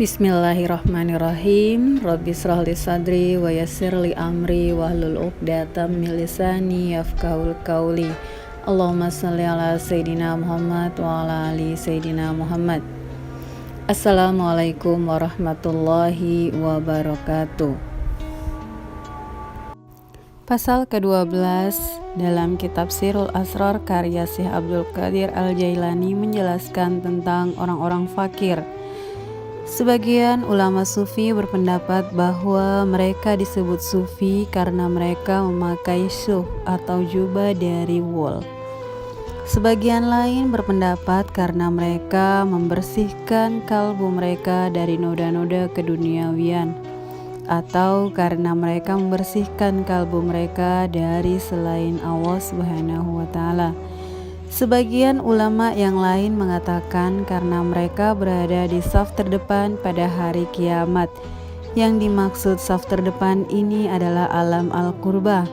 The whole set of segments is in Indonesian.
Bismillahirrahmanirrahim. Rabbi shrah li sadri wa yassir li amri wahlul 'uqdatam min lisani yafqahul qawli. Allahumma shalli ala sayidina Muhammad wa ala ali sayidina Muhammad. Assalamualaikum warahmatullahi wabarakatuh. Pasal ke-12 dalam kitab Sirul Asrar karya Syekh Abdul Qadir Al-Jailani menjelaskan tentang orang-orang fakir. Sebagian ulama sufi berpendapat bahwa mereka disebut sufi karena mereka memakai syuh atau jubah dari wool. Sebagian lain berpendapat karena mereka membersihkan kalbu mereka dari noda-noda keduniawian, atau karena mereka membersihkan kalbu mereka dari selain Allah Subhanahu wa Ta'ala. Sebagian ulama yang lain mengatakan karena mereka berada di saf terdepan pada hari kiamat. Yang dimaksud saf terdepan ini adalah alam al-qurbah.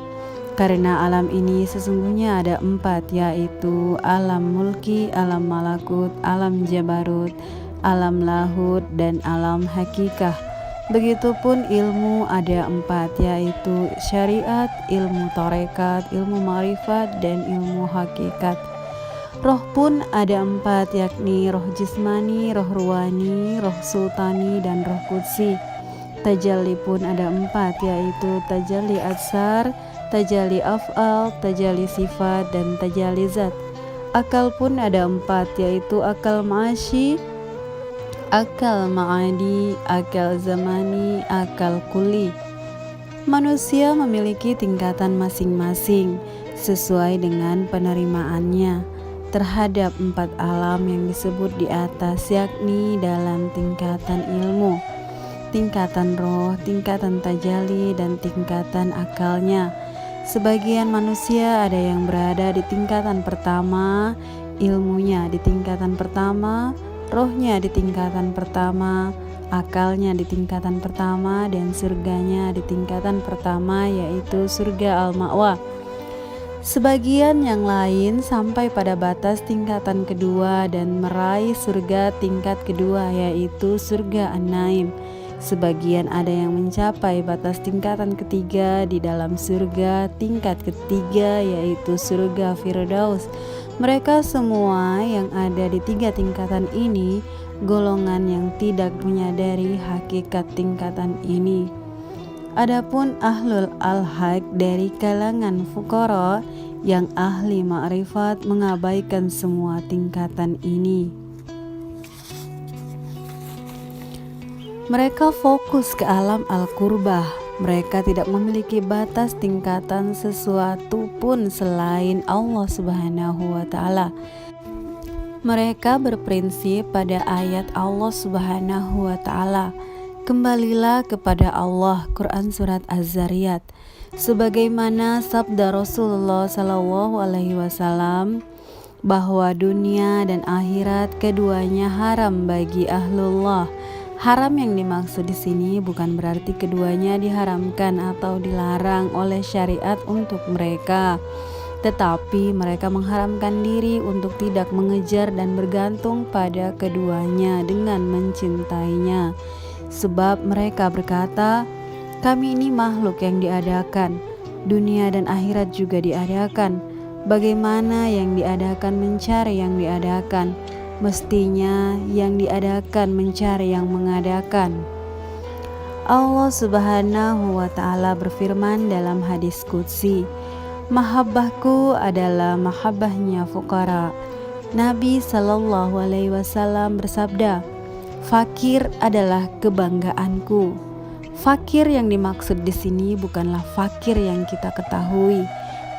Karena alam ini sesungguhnya ada 4, yaitu alam mulki, alam malakut, alam jabarut, alam lahud, dan alam hakikah. Begitupun ilmu ada 4, yaitu syariat, ilmu tarekat, ilmu ma'rifat, dan ilmu hakikat. Roh pun ada 4, yakni roh jismani, roh ruwani, roh sultani, dan roh qudsi. Tajalli pun ada 4, yaitu tajalli atsar, tajalli af'al, tajalli sifat, dan tajalli zat. Akal pun ada 4, yaitu akal ma'asyi, akal ma'adi, akal zamani, akal kulli. Manusia memiliki tingkatan masing-masing sesuai dengan penerimaannya terhadap 4 alam yang disebut di atas, yakni dalam tingkatan ilmu, tingkatan roh, tingkatan tajalli, dan tingkatan akalnya. Sebagian manusia ada yang berada di tingkatan pertama, ilmunya di tingkatan pertama, rohnya di tingkatan pertama, akalnya di tingkatan pertama, dan surganya di tingkatan pertama, yaitu surga al-ma'wa. Sebagian yang lain sampai pada batas tingkatan kedua dan meraih surga tingkat kedua, yaitu surga an-naim. Sebagian ada yang mencapai batas tingkatan ketiga di dalam surga tingkat ketiga, yaitu surga Firdaus. Mereka semua yang ada di 3 tingkatan ini golongan yang tidak menyadari hakikat tingkatan ini. Adapun ahlul al-haq dari kalangan fuqara yang ahli ma'rifat mengabaikan semua tingkatan ini. Mereka fokus ke alam al-qurbah. Mereka tidak memiliki batas tingkatan sesuatu pun selain Allah Subhanahu wa Ta'ala. Mereka berprinsip pada ayat Allah Subhanahu wa Ta'ala. Kembalilah kepada Allah, Quran Surat Az-Zariyat. Sebagaimana sabda Rasulullah SAW bahwa dunia dan akhirat keduanya haram bagi ahlullah. Haram yang dimaksud di sini bukan berarti keduanya diharamkan atau dilarang oleh syariat untuk mereka, tetapi mereka mengharamkan diri untuk tidak mengejar dan bergantung pada keduanya dengan mencintainya. Sebab mereka berkata, kami ini makhluk yang diadakan, dunia dan akhirat juga diadakan. Bagaimana yang diadakan mencari yang diadakan? Mestinya yang diadakan mencari yang mengadakan. Allah Subhanahu wa Ta'ala berfirman dalam hadis qudsi, mahabbahku adalah mahabbahnya fuqara. Nabi SAW bersabda, fakir adalah kebanggaanku. Fakir yang dimaksud di sini bukanlah fakir yang kita ketahui.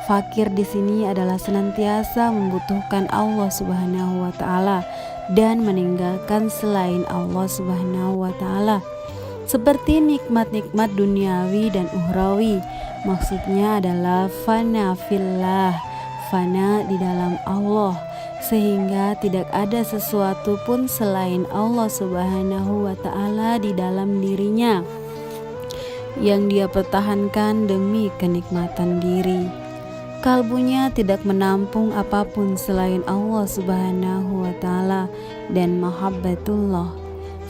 Fakir di sini adalah senantiasa membutuhkan Allah Subhanahu wa Ta'ala dan meninggalkan selain Allah Subhanahu wa Ta'ala. Seperti nikmat-nikmat duniawi dan ukhrawi. Maksudnya adalah fana fillah, fana di dalam Allah, sehingga tidak ada sesuatu pun selain Allah Subhanahu wa Ta'ala di dalam dirinya yang dia pertahankan demi kenikmatan diri. Kalbunya tidak menampung apapun selain Allah Subhanahu wa Ta'ala dan mahabbatullah.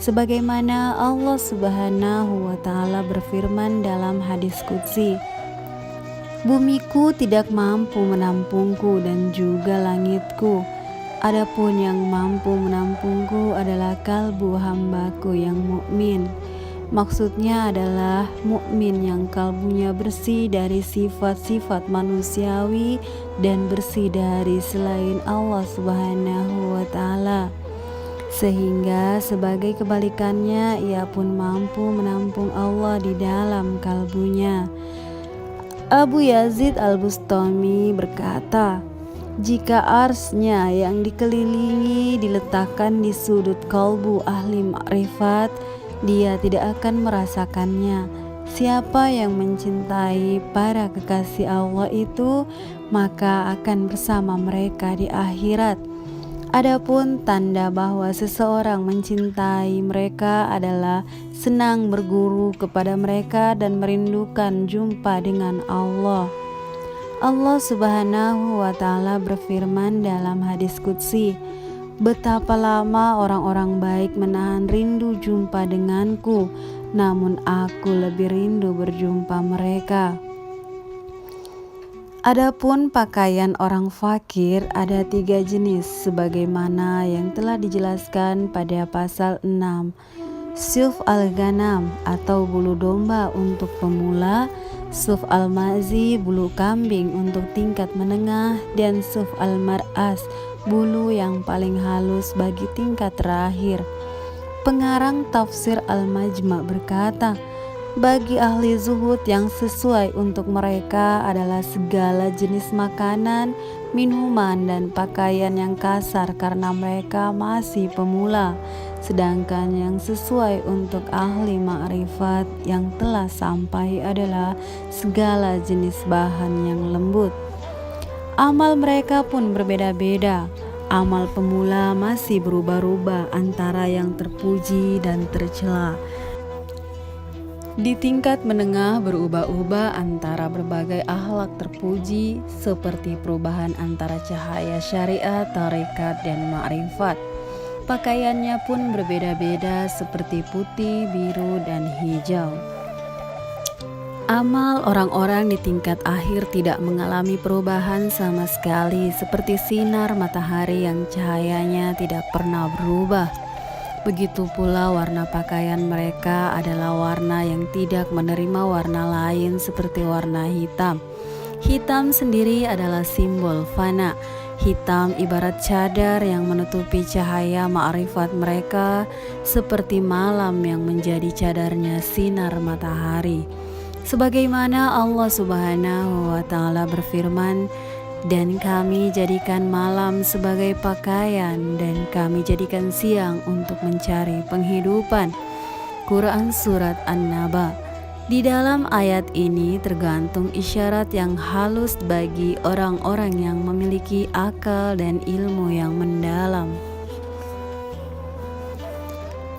Sebagaimana Allah Subhanahu wa Ta'ala berfirman dalam hadis qudsi, "Bumiku tidak mampu menampungku dan juga langitku. Adapun yang mampu menampungku adalah kalbu hambaku yang mukmin." Maksudnya adalah mukmin yang kalbunya bersih dari sifat-sifat manusiawi dan bersih dari selain Allah Subhanahu wa Ta'ala. Sehingga sebagai kebalikannya, ia pun mampu menampung Allah di dalam kalbunya. Abu Yazid Al-Bustami berkata, jika arsnya yang dikelilingi diletakkan di sudut kalbu ahli makrifat, dia tidak akan merasakannya. Siapa yang mencintai para kekasih Allah itu, maka akan bersama mereka di akhirat. Adapun tanda bahwa seseorang mencintai mereka adalah senang berguru kepada mereka dan merindukan jumpa dengan Allah. Allah Subhanahu wa Ta'ala berfirman dalam hadis qudsi, "Betapa lama orang-orang baik menahan rindu jumpa denganku, namun aku lebih rindu berjumpa mereka." Adapun pakaian orang fakir ada 3 jenis sebagaimana yang telah dijelaskan pada pasal 6. Suf al-ghanam atau bulu domba untuk pemula, suf al-mazi bulu kambing untuk tingkat menengah, dan suf al-mar'as bulu yang paling halus bagi tingkat terakhir. Pengarang tafsir Al-Majma' berkata, bagi ahli zuhud yang sesuai untuk mereka adalah segala jenis makanan, minuman, dan pakaian yang kasar karena mereka masih pemula. Sedangkan yang sesuai untuk ahli ma'rifat yang telah sampai adalah segala jenis bahan yang lembut. Amal mereka pun berbeda-beda. Amal pemula masih berubah-ubah antara yang terpuji dan tercela. Di tingkat menengah berubah-ubah antara berbagai akhlak terpuji seperti perubahan antara cahaya syariat, tarekat, dan ma'rifat. Pakaiannya pun berbeda-beda seperti putih, biru, dan hijau. Amal orang-orang di tingkat akhir tidak mengalami perubahan sama sekali seperti sinar matahari yang cahayanya tidak pernah berubah. Begitu pula warna pakaian mereka adalah warna yang tidak menerima warna lain seperti warna hitam. Hitam sendiri adalah simbol fana. Hitam ibarat cadar yang menutupi cahaya ma'rifat mereka seperti malam yang menjadi cadarnya sinar matahari. Sebagaimana Allah Subhanahu wa Ta'ala berfirman, "Dan kami jadikan malam sebagai pakaian dan kami jadikan siang untuk mencari penghidupan." Quran Surat An-Naba. Di dalam ayat ini tergantung isyarat yang halus bagi orang-orang yang memiliki akal dan ilmu yang mendalam.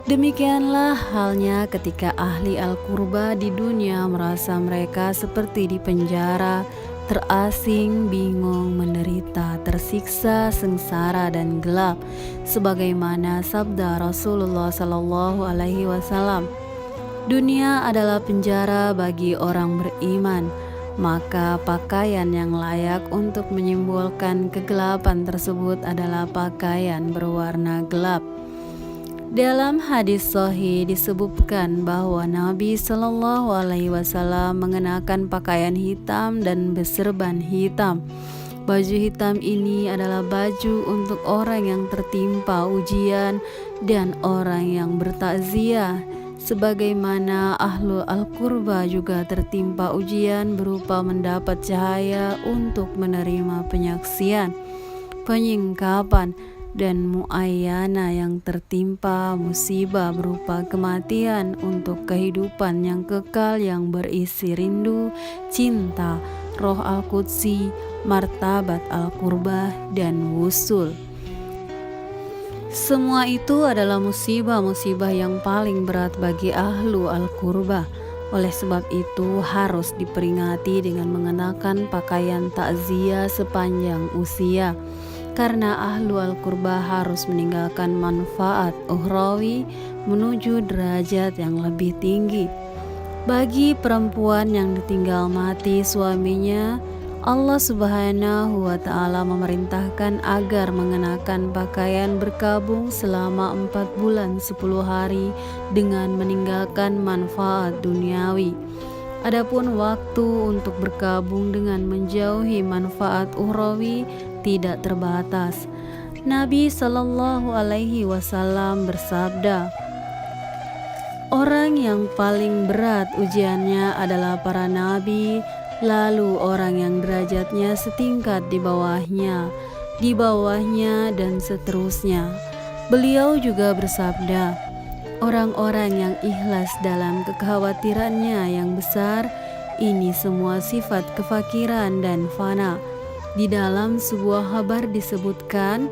Demikianlah halnya ketika ahli al-qurba di dunia merasa mereka seperti di penjara, terasing, bingung, menderita, tersiksa, sengsara, dan gelap, sebagaimana sabda Rasulullah SAW, "Dunia adalah penjara bagi orang beriman, maka pakaian yang layak untuk menyimbolkan kegelapan tersebut adalah pakaian berwarna gelap." Dalam hadis sahih disebutkan bahwa Nabi SAW mengenakan pakaian hitam dan berserban hitam. Baju hitam ini adalah baju untuk orang yang tertimpa ujian dan orang yang bertakziah. Sebagaimana ahlu al-qurba juga tertimpa ujian berupa mendapat cahaya untuk menerima penyaksian, penyingkapan, dan muayyana yang tertimpa musibah berupa kematian untuk kehidupan yang kekal yang berisi rindu, cinta, roh al-qudsi, martabat al-qurbah, dan wusul. Semua itu adalah musibah-musibah yang paling berat bagi ahlu al-qurbah. Oleh sebab itu harus diperingati dengan mengenakan pakaian takziah sepanjang usia. karena ahlu al-qurba harus meninggalkan manfaat ukhrawi menuju derajat yang lebih tinggi. Bagi perempuan yang ditinggal mati suaminya, Allah Subhanahu wa Ta'ala memerintahkan agar mengenakan pakaian berkabung selama 4 bulan 10 hari dengan meninggalkan manfaat duniawi. Adapun waktu untuk berkabung dengan menjauhi manfaat ukhrawi tidak terbatas. Nabi Shallallahu Alaihi Wasallam bersabda, orang yang paling berat ujiannya adalah para nabi, lalu orang yang derajatnya setingkat di bawahnya dan seterusnya. Beliau juga bersabda, orang-orang yang ikhlas dalam kekhawatirannya yang besar, ini semua sifat kefakiran dan fana. Di dalam sebuah kabar disebutkan,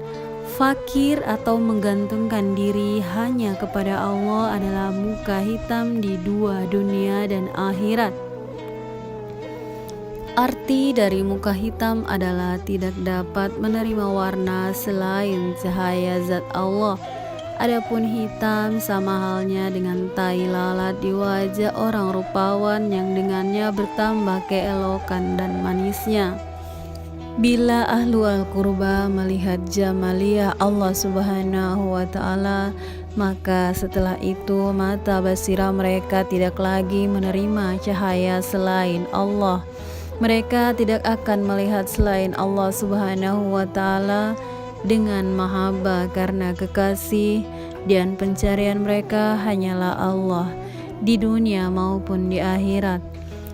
fakir atau menggantungkan diri hanya kepada Allah adalah muka hitam di 2 dunia dan akhirat. Arti dari muka hitam adalah tidak dapat menerima warna selain cahaya zat Allah. Adapun hitam sama halnya dengan tai lalat di wajah orang rupawan yang dengannya bertambah keelokan dan manisnya. Bila ahlu al-qurba melihat jamaliyah Allah Subhanahu wa Ta'ala, maka setelah itu mata basira mereka tidak lagi menerima cahaya selain Allah. Mereka tidak akan melihat selain Allah Subhanahu wa Ta'ala dengan mahabbah, karena kekasih dan pencarian mereka hanyalah Allah di dunia maupun di akhirat.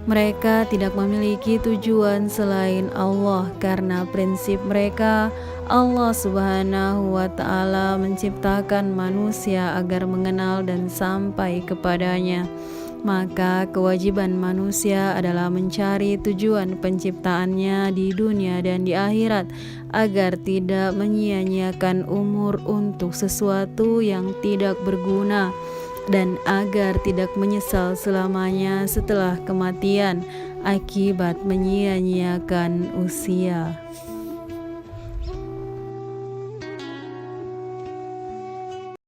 Mereka tidak memiliki tujuan selain Allah, karena prinsip mereka Allah Subhanahu wa Ta'ala menciptakan manusia agar mengenal dan sampai kepadanya. Maka kewajiban manusia adalah mencari tujuan penciptaannya di dunia dan di akhirat, agar tidak menyia-nyiakan umur untuk sesuatu yang tidak berguna, dan agar tidak menyesal selamanya setelah kematian akibat menyia-nyiakan usia.